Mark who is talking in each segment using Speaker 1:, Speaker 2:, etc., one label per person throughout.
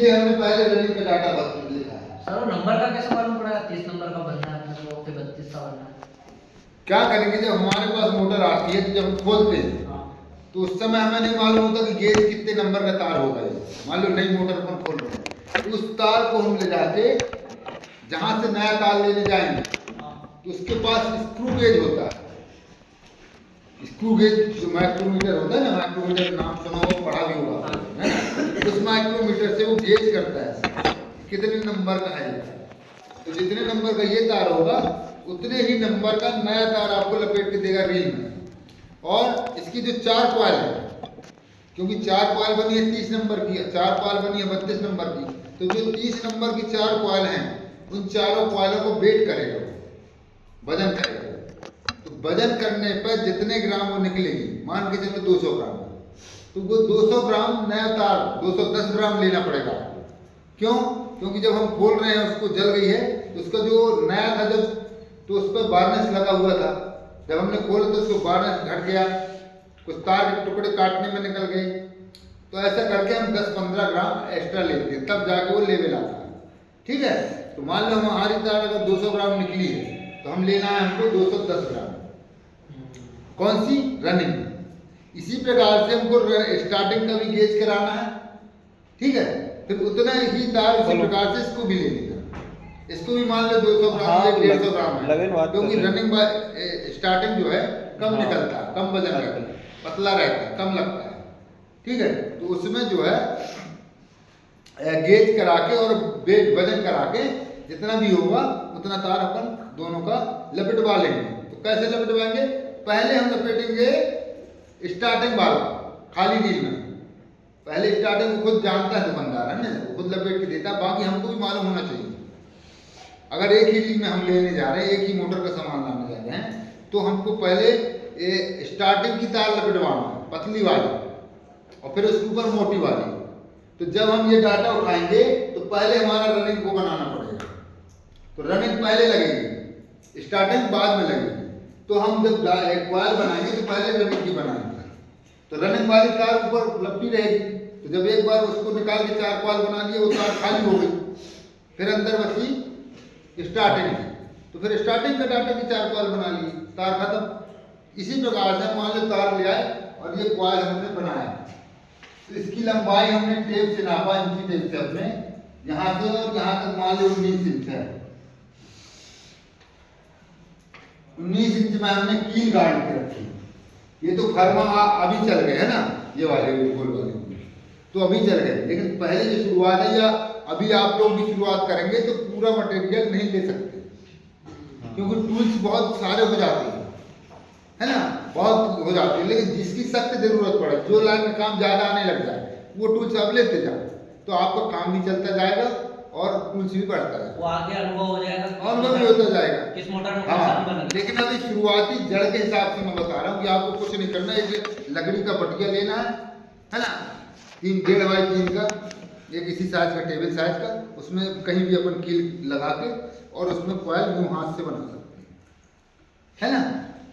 Speaker 1: इसीलिए हमने पहले रनिंग का डाटा लिखा है।
Speaker 2: सर नंबर का कैसे मालूम पड़ा 30 नंबर का बनना है अपने को, 32 का बनना है?
Speaker 1: क्या करेंगे, जब हमारे पास मोटर आती है तो जब हम खोलते हैं
Speaker 2: हाँ।
Speaker 1: तो उस समय हमें नहीं मालूम होता कि गेज कितने नंबर का तार होगा। मान लो नई मोटर अपन खोल रहे हैं तो उस तार को हम ले जाके जहाँ से नया तार लेने जाएंगे तो उसके पास स्क्रू गेज होता है। स्क्रू गेज जो माइक्रोमीटर होता है ना, माइक्रोमीटर नाम सुना हो, पढ़ा भी होगा है ना, उस माइक्रोमीटर से वो गेज करता है कितने नंबर का है। तो जितने नंबर का ये तार होगा उतने ही नंबर का नया तार आपको लपेट के देगा रील में। और इसकी जो 4 कॉइल है, क्योंकि 4 कॉइल बनी है 30 नंबर की, 4 कॉइल बनी है 32 नंबर की, तो जो 30 नंबर की 4 कॉइल हैं उन चारों कॉइलों को वेट करेगा, वजन करेगा। तो वजन करने पर जितने ग्राम वो निकलेगी, मान के चलो 200 ग्राम, तो वो 200 ग्राम नया तार 210 ग्राम लेना पड़ेगा। क्यों? क्योंकि जब हम खोल रहे हैं उसको जल गई है तो उसका जो नया था जब, तो उस पर वार्निश लगा हुआ था, जब हमने खोला तो उसको वार्निश घट गया, कुछ तार के टुकड़े काटने में निकल गए। तो ऐसा करके हम 10-15 ग्राम एक्स्ट्रा लेते हैं, तब जाके वो लेवल आता है। ठीक है, तो मान लो हमारी तार अगर 200 ग्राम निकली है तो हम लेना है हमको 210 ग्राम। कौन सी? रनिंग। इसी प्रकार से हमको स्टार्टिंग का भी गेज कराना है। ठीक है, फिर उतना ही तार उसी प्रकार से इसको भी ले लेना। इसको भी मान लो 200 ग्राम या 150 ग्राम है, क्योंकि रनिंग स्टार्टिंग जो है कम निकलता है, कम वजन रहता है, पतला रहता है, कम लगता है। ठीक है, तो उसमें जो है गेज करा के और वेट वजन करा के जितना भी होगा उतना तार अपन दोनों का लपेटवा लेंगे। तो कैसे लपेटवाएंगे? पहले हम लपेटेंगे स्टार्टिंग वाला खाली रील में। पहले स्टार्टिंग को खुद जानता है दुकानदार है ना, खुद लपेट के देता है, बाकी हमको भी मालूम होना चाहिए। अगर एक ही रील में हम लेने जा रहे हैं, एक ही मोटर का सामान लाने जा रहे हैं, तो हमको पहले स्टार्टिंग की तार लपेटवाना है, पतली वाली, और फिर उसके ऊपर मोटी वाली। तो जब हम ये डाटा उठाएंगे तो पहले हमारा रनिंग को बनाना पड़ेगा। तो रनिंग पहले लगेगी, स्टार्टिंग बाद में लगेगी। तो हम जब एक कॉइल बनाएंगे तो पहले रनिंग की बनाएंगे, तो रनिंग वाली तार ऊपर लपटी रहेगी। तो जब एक बार उसको निकाल के 4 कॉइल बना लिए, वो तार खाली हो गई, फिर अंदर बची स्टार्टिंग की, तो फिर स्टार्टिंग का डाटा की 4 कॉइल बना लिए, तार खत्म। इसी प्रकार से मान लो तार ले आए और ये कॉइल हमने बनाया, तो इसकी लंबाई हमने टेप से नापा, इंची टेप से अपने यहाँ से और यहाँ तक मान लो 19 इंच है। 19 इंच में हमने कील गाड़ के रखी। ये तो फर्मा अभी चल गए है ना, ये वाले गोल वाले तो अभी चल गए, लेकिन पहले जो शुरुआत है या अभी आप लोग भी शुरुआत करेंगे तो पूरा मटेरियल नहीं ले सकते, क्योंकि टूल्स बहुत सारे हो जाते हैं है ना, बहुत हो जाती है। लेकिन जिसकी सख्त जरूरत पड़े, जो लाइन में काम ज्यादा आने लग जाए, वो टूल्स आप लेते जाओ, तो आपका काम भी चलता जाएगा और टूल्स भी बढ़ता जाएगा,
Speaker 2: वो आगे अनुभव हो जाएगा,
Speaker 1: अनुभव भी होता जाएगा
Speaker 2: किस मोटर में
Speaker 1: हाँ। लेकिन अभी शुरुआती जड़ के हिसाब से मैं बता रहा हूँ कि आपको कुछ नहीं करना है। एक लकड़ी का पटिया लेना है ना, 3.5 बाई 3 का, एक इसी साइज का, टेबल साइज का, उसमें कहीं भी अपन कील लगा के और उसमें कॉइल यूं हाथ से बना सकते हैं है ना।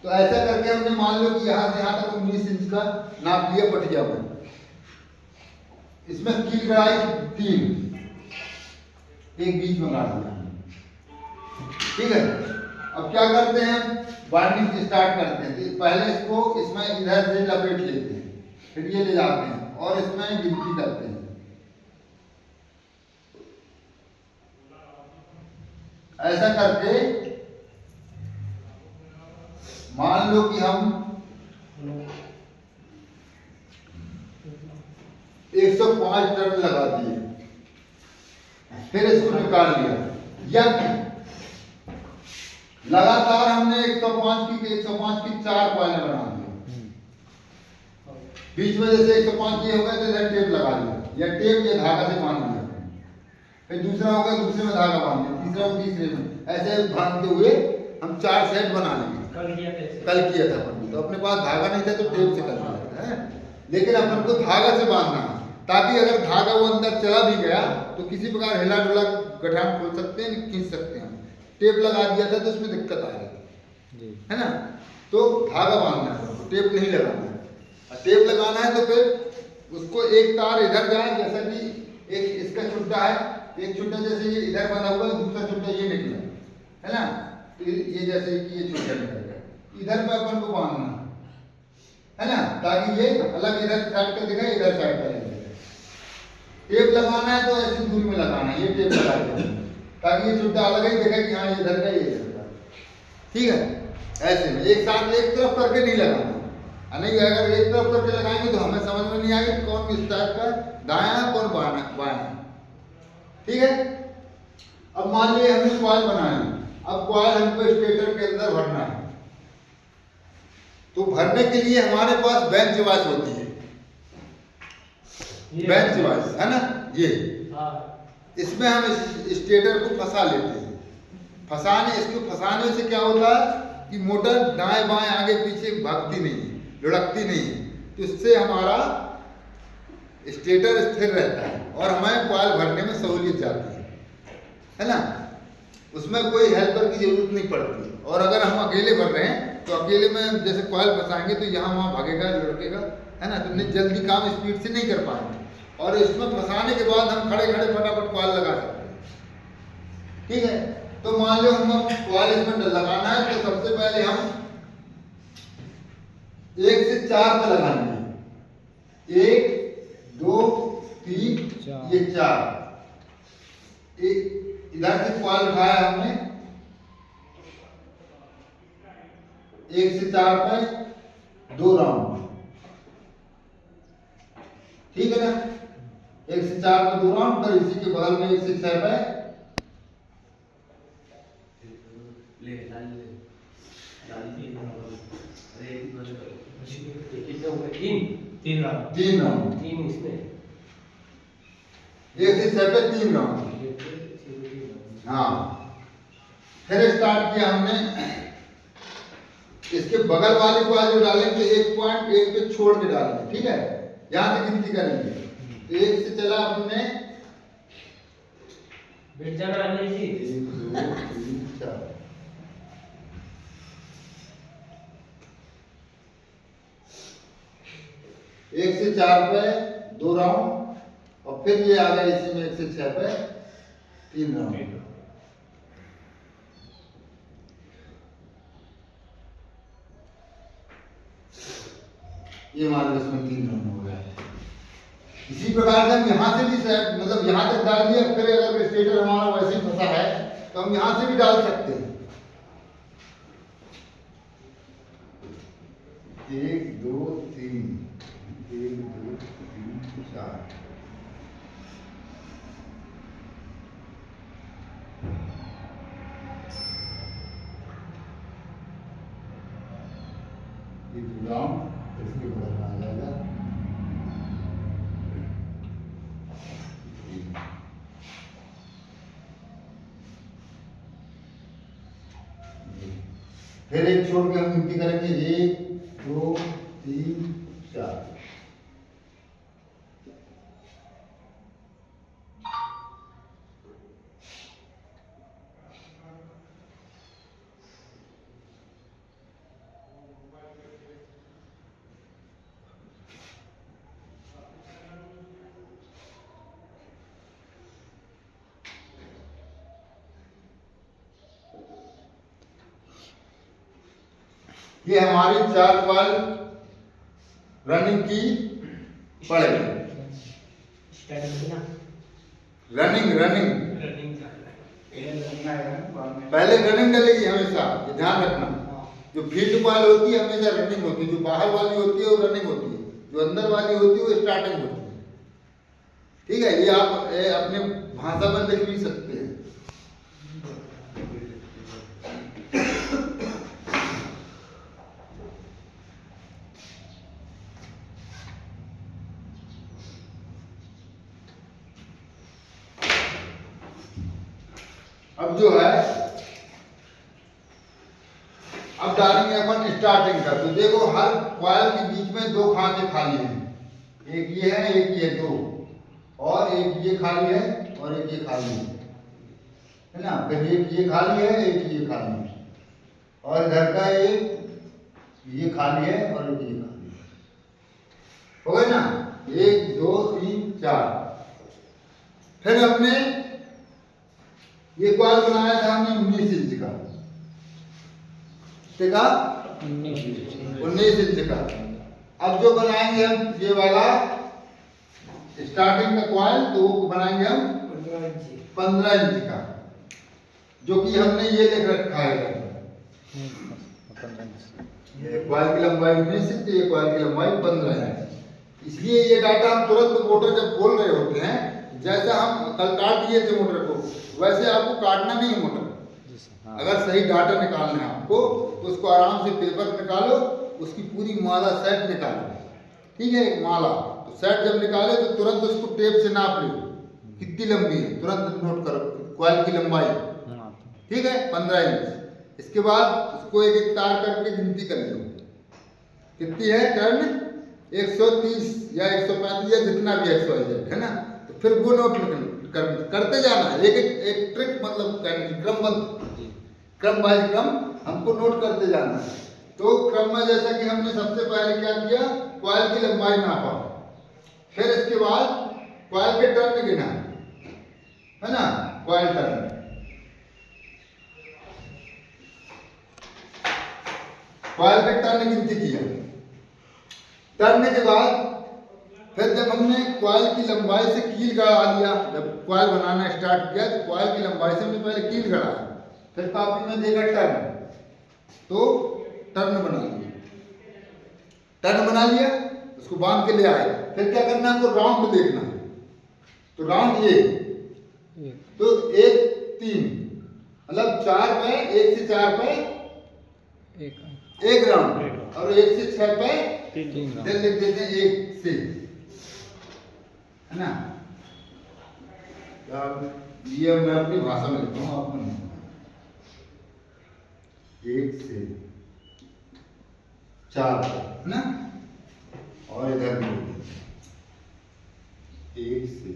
Speaker 1: तो ऐसा करके हमने मान लो कि यहाँ से यहाँ तक 19 इंच का नाप लिया पटिया में। इसमें कील गड़ाई 3, एक बीच में गाड़ दिया। ठीक है, अब क्या करते हैं, वार्निश स्टार्ट करते हैं। तो पहले इसको इसमें इधर से लपेट लेते हैं, फिर ये ले जाते हैं और इसमें गिनती करते हैं। ऐसा करके मान लो कि हम 105 टन लगा दिए, फिर इसको निकाल लिया, या लगातार हमने 105 की 4 कॉइलें बना दी। बीच में जैसे 105 ये हो गए तो इधर टेप लगा लिया, या टेप या धागा से बांध दिया, फिर दूसरा हो गया, दूसरे में धागा बांध दिया, तीसरा हो तीसरे में, ऐसे बांधते हुए हम 4 सेट बना लेंगे। कल किया था अपन, तो अपने पास धागा नहीं था तो टेप से कर लिया है, लेकिन अपन को धागा से बांधना है, ताकि अगर धागा वो अंदर चला भी गया तो किसी प्रकार हिला डुला गठान खोल सकते हैं, खींच सकते हैं। टेप लगा दिया था तो उसमें दिक्कत आ रही है ना, तो धागा बांधना है, टेप नहीं लगाना है। टेप लगाना है तो फिर उसको एक तार इधर जाए, जैसा कि एक इसका इसका छुट्टा है, एक छुट्टा जैसे ये इधर बना हुआ है, दूसरा छुट्टा ये निकला है ना, तो ये जैसे कि ये छुट्टा निकल गया, इधर पे अपन को बांधना है ना, ताकि ये अलग इधर साइड का दिखाए, इधर साइड का दिखाए। टेप लगाना है तो ऐसी दूरी में लगाना है, ये टेप लगा देना ताकि ये छुट्टा अलग ही दिखे कि हाँ ये इधर का ये इधर का, ठीक है। ऐसे में एक साथ एक तरफ करके नहीं लगाना, नहीं अगर एक तरफ करके लगाएंगे तो हमें समझ में नहीं आएगा कि कौन किस टाइप का दायां कौन बायां, ठीक है। अब मान लीजिए हमने कॉइल बनाया, अब कॉइल हमको स्टेटर के अंदर भरना है, तो भरने के लिए हमारे पास बेंच वाइज होती है, बेंच वाइज है ना ये, इसमें हम स्टेटर को फंसा लेते हैं। इसको फंसाने से क्या होता है कि मोटर दाएं बाएं आगे पीछे भागती नहीं है, लुढ़कती नहीं है, तो इससे हमारा स्टेटर स्थिर रहता है और हमें कॉइल भरने में सहूलियत जाती है ना, उसमें कोई हेल्पर की जरूरत नहीं पड़ती। और अगर हम अकेले भर रहे हैं तो अकेले में जैसे कॉइल फंसाएंगे तो यहाँ वहाँ भागेगा, लुढ़केगा है ना, तो नहीं जल्दी काम स्पीड से नहीं कर पाएंगे। और इसमें फंसाने के बाद हम खड़े खड़े फटाफट कॉइल लगा सकते हैं, ठीक है। तो मान लो हम कॉइल इसमें लगाना है, तो सबसे पहले हम 1 से 4 पे लगाएंगे, 1 2 3 ये 4, इधर से कॉइल उठाया हमने 1 से 4 पे 2 राउंड, ठीक है ना, 1 से 4 पे 2 राउंड, पर इसी के बगल में 1 से 6 पे
Speaker 2: तीन राउंड,
Speaker 1: 3 राउंड,
Speaker 2: 3 इसमें
Speaker 1: 1 से 6 पे 3 राउंड। हाँ, फिर स्टार्ट किया हमने, इसके बगल वाली कॉइल जो डालेंगे 1.1 पे छोड़ के डालेंगे, ठीक है, यहां से गिनती करेंगे, तो 1 से चला हमने,
Speaker 2: बैठ जाना है जी,
Speaker 1: 1 2 3 4, एक से 4 पे 2 राउंड, और फिर ये आ गया इसी में 1 से 6 पे 3 राउंड। ये मान लो इसमें 3 राउंड हो गया। इसी प्रकार से हम यहाँ से भी मतलब यहाँ तक डाल दिया, फिर अगर स्टेटर हमारा वैसे ही फंसा है तो हम यहाँ से भी डाल सकते हैं, 1 2 3 1 2 3 4, ये 2 राउंड इसके बगल में आ जाएगा, फिर एक छोड़ के हम गिनती करेंगे, 1 2 3 4, ये हमारी 4 कॉइल रनिंग की पड़ेगी, रनिंग पहले रनिंग डलेगी हमेशा, ये ध्यान रखना। जो फील्ड कॉइल होती है हमेशा रनिंग होती है, जो बाहर वाली होती है वो रनिंग होती है, जो अंदर वाली होती है वो स्टार्टिंग होती है, ठीक है। ये आप अपने भाषा में लिख भी सकते हैं। अब जो है, अब डालेंगे अपन स्टार्टिंग का, तो देखो हर कॉइल के बीच में 2 खांचे खाली हैं, एक ये है एक ये 2, और एक ये खाली है और एक ये खाली है ना, फिर एक ये खाली है एक ये खाली है, और इधर का एक ये खाली है और एक ये खाली है, हो गए ना, 1 2 3 4, फिर हमने ये कॉइल बनाया था हमने 19 इंच का, ठीक है, 19 इंच का। अब जो बनाएंगे हम ये वाला स्टार्टिंग का कॉइल, तो वो बनाएंगे हम 15 इंच का, जो कि हमने ये लिख रखा है। ये कॉइल की लंबाई 19 इंच, ये कॉइल की लंबाई 15 इंच। इसलिए ये डाटा हम तुरंत मोटर जब खोल रहे होते हैं, जैसा हम कल काट दिए थे मोटर को, वैसे आपको काटना नहीं है मोटर। अगर सही डाटा निकालना है आपको, तो उसको आराम से पेपर निकालो, उसकी पूरी माला सेट निकालो, ठीक है, एक माला। तो सेट जब निकाले तो तुरंत उसको टेप से नाप लो कितनी लंबी है, तुरंत नोट करो कॉइल की लंबाई, ठीक है, 15 इंच। इसके बाद उसको एक एक तार करके गिनती कर लो कितनी है टर्न, 130 या 135 या जितना भी XYZ है ना। तो फिर वो नोट करते जाना है, एक ट्रिक मतलब क्रम बाय क्रम हमको नोट करते जाना है। तो क्रम में जैसा कि हमने सबसे पहले क्या किया, कॉइल की लंबाई नापा, फिर इसके बाद कॉइल के टर्न गिना, है ना, कॉइल टर्न, कॉइल के टर्न गिनती किया। टर्न के बाद फिर जब हमने कॉइल की लंबाई से कील गड़ा लिया, जब कॉइल बनाना स्टार्ट किया तो कॉइल की लंबाई से हमने पहले कील गड़ा, फिर कॉपी में देखा टर्न, तो टर्न बना लिया, टर्न बना लिया, उसको बांध के ले आए। फिर क्या करना है, हमको राउंड देखना है। तो राउंड ये, तो 1 3 मतलब 4 पे, 1 से 4 पे एक राउंड, और 1 से 6 पे 3 राउंड लिख देते हैं, 1 से, है ना। ये मैं अपनी भाषा में लिखता हूँ, आपको नहीं, 1 से 4 है ना, और इधर भी 1 से,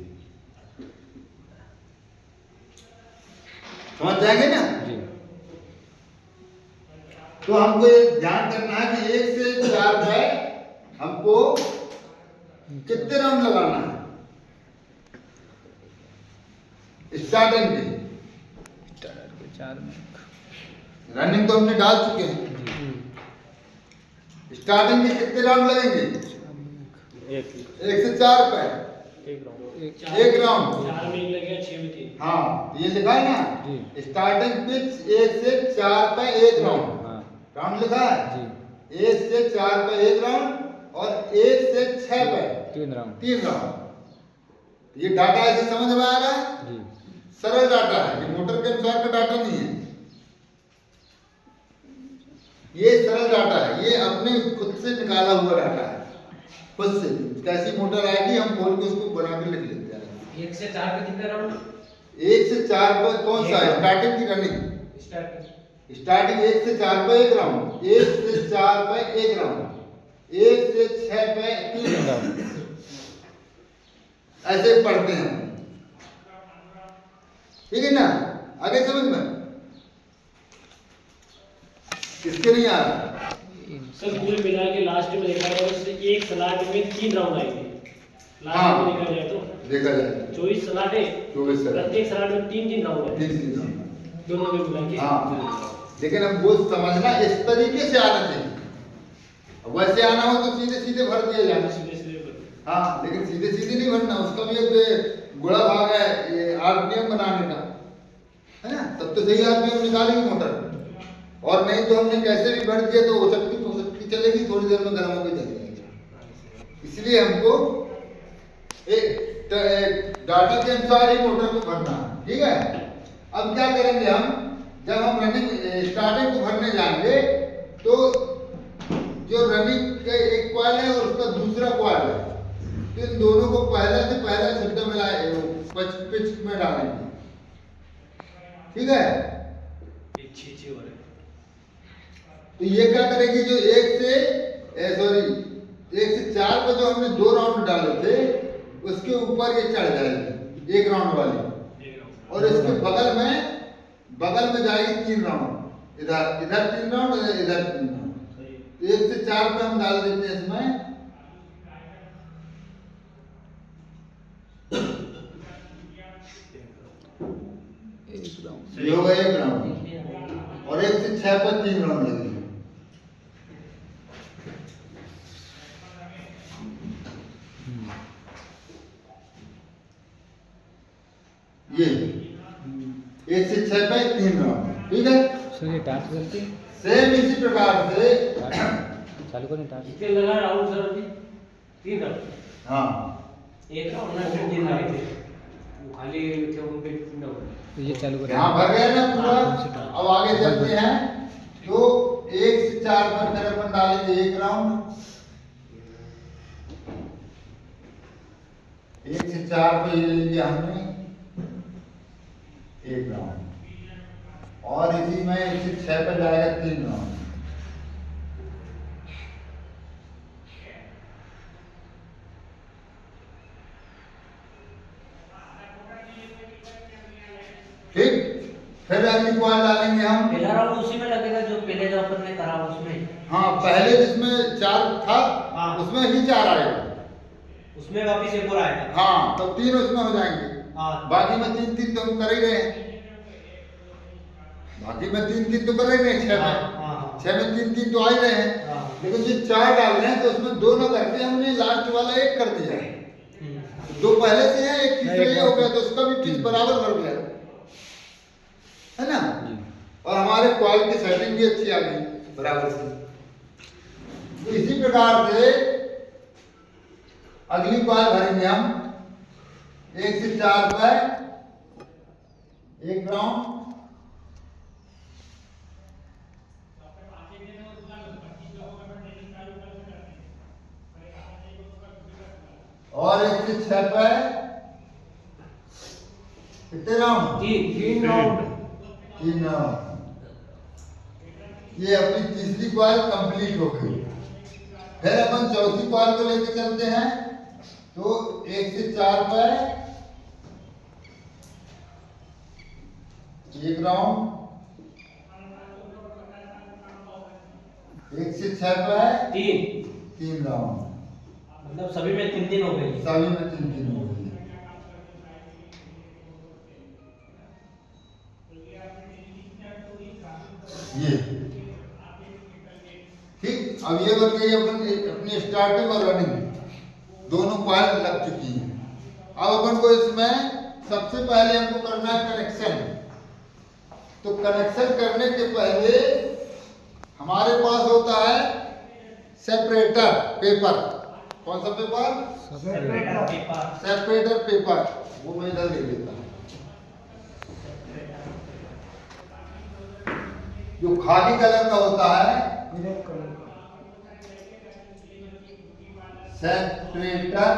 Speaker 1: समझ जाएंगे ना जी। तो हमको ये ध्यान करना है कि 1 से 4 पे हमको कितने राउंड लगाना है स्टार्टिंग के
Speaker 2: 4 में।
Speaker 1: रनिंग तो हमने डाल चुके हैं, स्टार्टिंग के कितने राउंड लगेंगे, 1 से 4 पे एक राउंड,
Speaker 3: 4 में 1 लगेगा, 6 में 3।
Speaker 1: हाँ, ये लिखा है ना, स्टार्टिंग पिच 1 से 4 पे एक राउंड, राउंड लिखा है, 1 से 4 पे एक राउंड, और 1 से 6 पे 3 राउंड। ये डाटा ऐसे समझ में आ रहा है जी, सरल डाटा है, ये मोटर के अनुसार का डाटा नहीं है, ये सरल डाटा है, ये अपने खुद से निकाला हुआ डाटा है, खुद से। कैसी मोटर आएगी हम खोल के उसको बना के लिख लेते हैं।
Speaker 3: 1 से 4 पे कितने राउंड,
Speaker 1: 1 से 4 पे कौन सा है, स्टार्टिंग की रनिंग, स्टार्टिंग 1 से 4 पे एक राउंड, 1 से 4 पे एक राउंड, 1 से 6 पे 3 राउंड, ऐसे पढ़ते हैं, ठीक है ना। आगे समझ में, किसके नहीं आ रहा
Speaker 3: सर, कुल मिला के लास्ट में देखा जाए तो एक स्लाट में 3 राउंड आएंगे, लास्ट में देखा जाए तो
Speaker 1: देखा जाए
Speaker 3: 24 स्लाट है,
Speaker 1: 24
Speaker 3: प्रत्येक स्लाट में 3 राउंड है,
Speaker 1: 3 राउंड
Speaker 3: दोनों में मिला के।
Speaker 1: हाँ, लेकिन अब वो समझना इस तरीके से आना चाहिए, वैसे आना हो तो सीधे सीधे भर दिया जाना, हाँ, लेकिन सीधे सीधे नहीं भरना, उसका भी एक गुणा भाग है, ये RPM बनाने का, है ना, तब तो सही RPM निकालेगी मोटर, और नहीं तो हमने कैसे भी भर दिया तो हो सकती चलेगी, थोड़ी देर में गर्म होकर चलेगी। इसलिए हमको एक डाटा के अनुसार ही मोटर को भरना है, ठीक है। अब क्या करेंगे हम, जब हम रनिंग स्टार्टिंग को भरने जाएंगे तो जो रनिंग का एक कॉइल है और उसका दूसरा कॉइल है, तो इन दोनों को पहले से पहले छिट्टा मिला पिच में डालेंगे, ठीक है। तो ये क्या करेगी, जो 1 से 4 पर जो हमने 2 राउंड डाले थे उसके ऊपर ये चढ़ जाएगी 1 राउंड वाली, और इसके बगल में जाएगी 3 राउंड, इधर 3 राउंड, इधर 3 राउंड। 1 से 4 पे हम डाल देते हैं इसमें ये होगा 1 राउंड, और 1 से 6 पर 3 राउंड लगेंगे। ये 1 से 6 पे 3 राउंड, ठीक है।
Speaker 4: सर ये टास्क चलती है
Speaker 1: सेम इसी प्रकार से
Speaker 4: चालू करें टास्क।
Speaker 3: कितने लगा राउंड सर अभी? 3 राउंड।
Speaker 1: हाँ,
Speaker 3: एक राउंड में 3 लगे थे, वो खाली थे उनके 3 राउंड।
Speaker 4: तो ये चालू करें।
Speaker 1: यहाँ भर गया ना पूरा। अब आगे चलते हैं, तो 1 से 4 पर फिर अपन डालेंगे 1 राउंड, 1 से 4 पे ले लिया हमने 1 राउंड, और इसी में 1 से 6 पे जाएगा 3 राउंड। ठीक, फिर अगली कॉइल डालेंगे हम।
Speaker 2: पहला राउंड उसी में लगेगा जो पहले जो अपन ने करा उसमें।
Speaker 1: हाँ, पहले जिसमें 4 था
Speaker 2: हाँ।
Speaker 1: उसमें ही 4 आएगा।
Speaker 2: उसमें वापस एक और आएगा।
Speaker 1: हाँ, तो 3 उसमें हो जाएंगे।
Speaker 2: हाँ।
Speaker 1: बाकी में 3-3 तो हम कर ही रहे हैं। बाकी में 3-3 तो कर ही रहे हैं 6 में।
Speaker 2: हाँ।
Speaker 1: 6 में 3-3 तो आ ही रहे हैं।
Speaker 2: हाँ।
Speaker 1: लेकिन जो 4 डाल रहे हैं तो उसमें 2 न करके हमने लास्ट वाला 1 कर दिया है। 2 पहले से है, 1 तीसरे ही हो गया, तो उसका भी 30 बराबर भर गया, है ना। और हमारे कॉइल की सेटिंग भी अच्छी आ गई बराबर से। तो इसी प्रकार से अगली कॉइल भरेंगे हम 1 से 4 पर 1 राउंड, और 1 से 6 पर कितने राउंड?
Speaker 3: 3 राउंड।
Speaker 1: 3 राउंड। ये अपनी तीसरी कॉइल कंप्लीट हो गई। फिर अपन चौथी कॉइल को लेकर चलते हैं, तो 1 से 4 पर 1 राउंड, 1 से 6 पर 3 राउंड,
Speaker 2: मतलब सभी में 3-3 हो गई।
Speaker 1: सभी में 3-3 हो गई। ये ठीक। अब ये बन गई अपनी स्टार्टिंग और रनिंग, दोनों कॉइल लग चुकी हैं। अब अपन को इसमें सबसे पहले हमको करना है कनेक्शन। तो कनेक्शन करने के पहले हमारे पास होता है सेपरेटर पेपर। कौन सा पेपर? Separator paper. वो मैं इधर ले लेता हूँ। जो खाकी कलर का होता है, सेपरेटर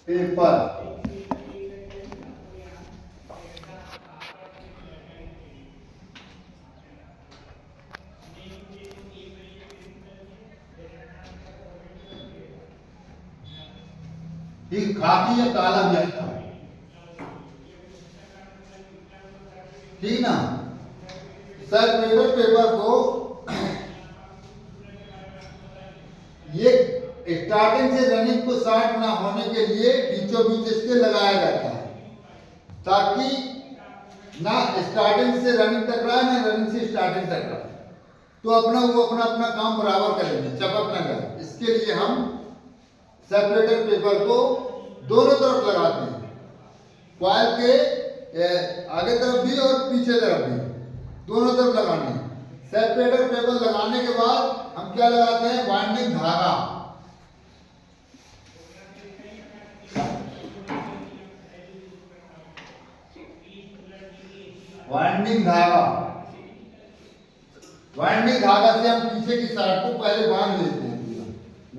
Speaker 1: पेपर। ठीक, खाकी या काला भी आता है, ठीक ना। सेपरेटर पेपर को ये स्टार्टिंग से रनिंग को शॉर्ट ना होने के लिए बीचों बीच इसके लगाया जाता है, ताकि ना स्टार्टिंग से रनिंग टकराए ना रनिंग से स्टार्टिंग टकराए, तो वो अपना काम बराबर करेंगे, चपक ना जाए। इसके लिए हम सेपरेटर पेपर को दोनों तरफ लगाते हैं, कॉइल के आगे तरफ भी और पीछे तरफ भी, दोनों तरफ लगाने हैं। सेपरेटर पेपर लगाने के बाद हम क्या लगाते हैं? वाइंडिंग धागा। वाइंडिंग धागा, वाइंडिंग धागा से हम पीछे की साइड को पहले बांध लेते हैं, पूरा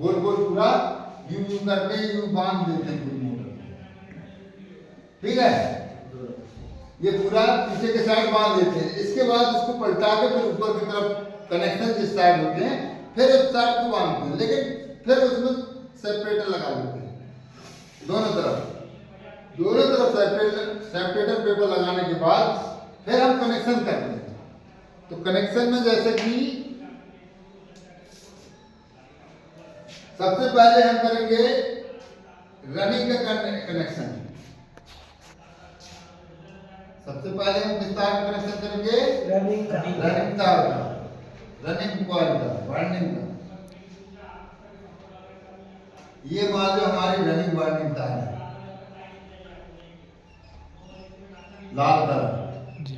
Speaker 1: गोल गोल पूरा यूं यूं करके यूं बांध लेते हैं पूरी मोटर, ठीक है। ये पूरा पीछे के साइड बांध लेते हैं। इसके बाद उसको पलटा के फिर ऊपर की तरफ कनेक्शन जिस साइड होते हैं फिर उस साइड को बांधते हैं, लेकिन फिर उसमें सेपरेटर लगा देते हैं दोनों तरफ सेपरेटर पेपर लगाने के बाद फिर हम कनेक्शन करते हैं। तो कनेक्शन में जैसे कि सबसे पहले हम करेंगे रनिंग का कनेक्शन। सबसे पहले हम किस तार का कनेक्शन करेंगे?
Speaker 3: रनिंग
Speaker 1: रनिंग तार का, रनिंग कॉइल का, वाइंडिंग का। ये मान लो हमारी रनिंग वाइंडिंग तार है, लाल कलर।
Speaker 4: जी।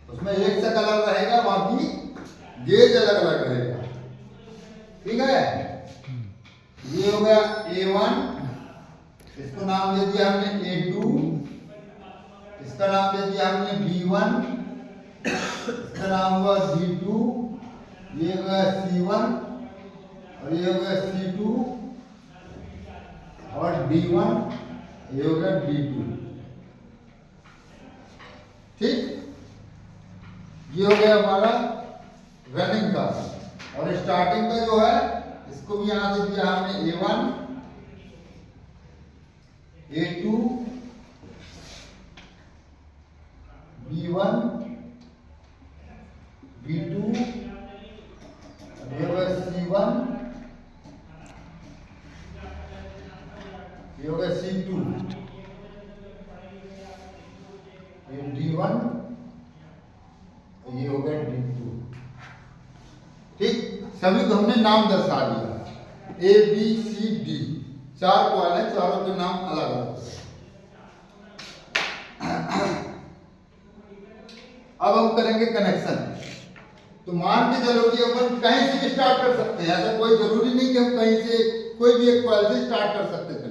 Speaker 1: उसमें एक सा कलर रहेगा, बाकी गेज अलग अलग रहेगा। ठीक है, ये हो गया A1, इसको नाम दे दिया हमने A2, इसका नाम दे दिया हमने B1, इसका नाम हुआ B2, ये हो गया C1 और ये हो गया C2 और D1, ये हो गया D2। ठीक, ये हो गया हमारा रनिंग का। और स्टार्टिंग का जो है, इसको भी यहां से दिया हमने A1, A2, B1, B2, ये हो गया C1, ये हो गया C2, ये D1, ये हो गया D2। ठीक, सभी को हमने नाम दर्शा दिया, A B C D, 4 coil है, चारों के नाम अलग अलग। अब हम करेंगे कनेक्शन। तो मान के चलो कि अपन कहीं से भी स्टार्ट कर सकते हैं, ऐसा कोई जरूरी नहीं कि हम कहीं से कोई भी एक कॉइल से स्टार्ट कर सकते हैं।